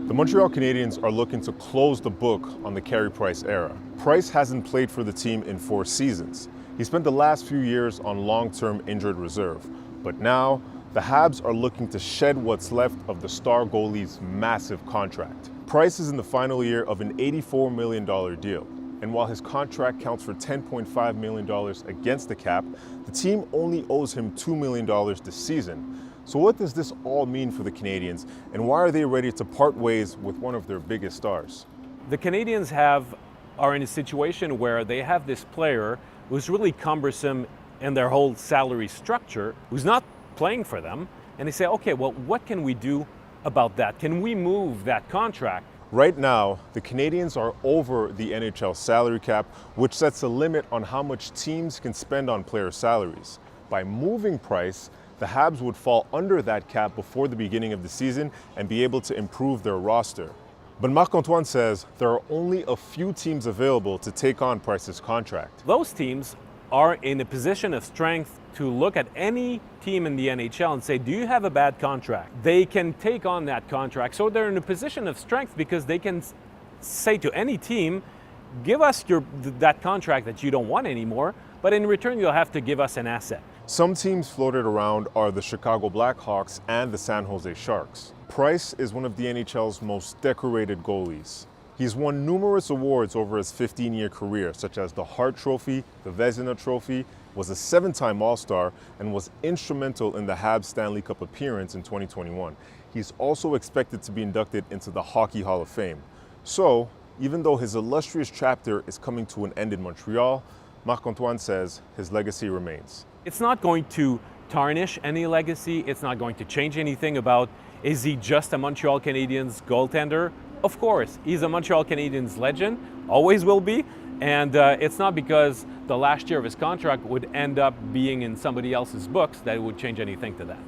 The Montreal Canadiens are looking to close the book on the Carey Price era. Price hasn't played for the team in 4 seasons. He spent the last few years on long-term injured reserve. But now, the Habs are looking to shed what's left of the star goalie's massive contract. Price is in the final year of an $84 million deal. And while his contract counts for $10.5 million against the cap, the team only owes him $2 million this season. So what does this all mean for the Canadiens, and why are they ready to part ways with one of their biggest stars? The Canadiens are in a situation where they have this player who's really cumbersome in their whole salary structure, who's not playing for them, and they say, okay, well, what can we do about that? Can we move that contract? Right now, the Canadiens are over the NHL salary cap, which sets a limit on how much teams can spend on player salaries. By moving Price, the Habs would fall under that cap before the beginning of the season and be able to improve their roster. But Marc-Antoine says there are only a few teams available to take on Price's contract. Those teams are in a position of strength to look at any team in the NHL and say, do you have a bad contract? They can take on that contract. So they're in a position of strength because they can say to any team, give us that contract that you don't want anymore, but in return you'll have to give us an asset. Some teams floated around are the Chicago Blackhawks and the San Jose Sharks. Price is one of the NHL's most decorated goalies. He's won numerous awards over his 15-year career, such as the Hart Trophy, the Vezina Trophy, was a 7-time All-Star, and was instrumental in the Habs Stanley Cup appearance in 2021. He's also expected to be inducted into the Hockey Hall of Fame. So, even though his illustrious chapter is coming to an end in Montreal, Marc-Antoine says his legacy remains. It's not going to tarnish any legacy. It's not going to change anything about, is he just a Montreal Canadiens goaltender? Of course, he's a Montreal Canadiens legend, always will be. And it's not because the last year of his contract would end up being in somebody else's books that it would change anything to that.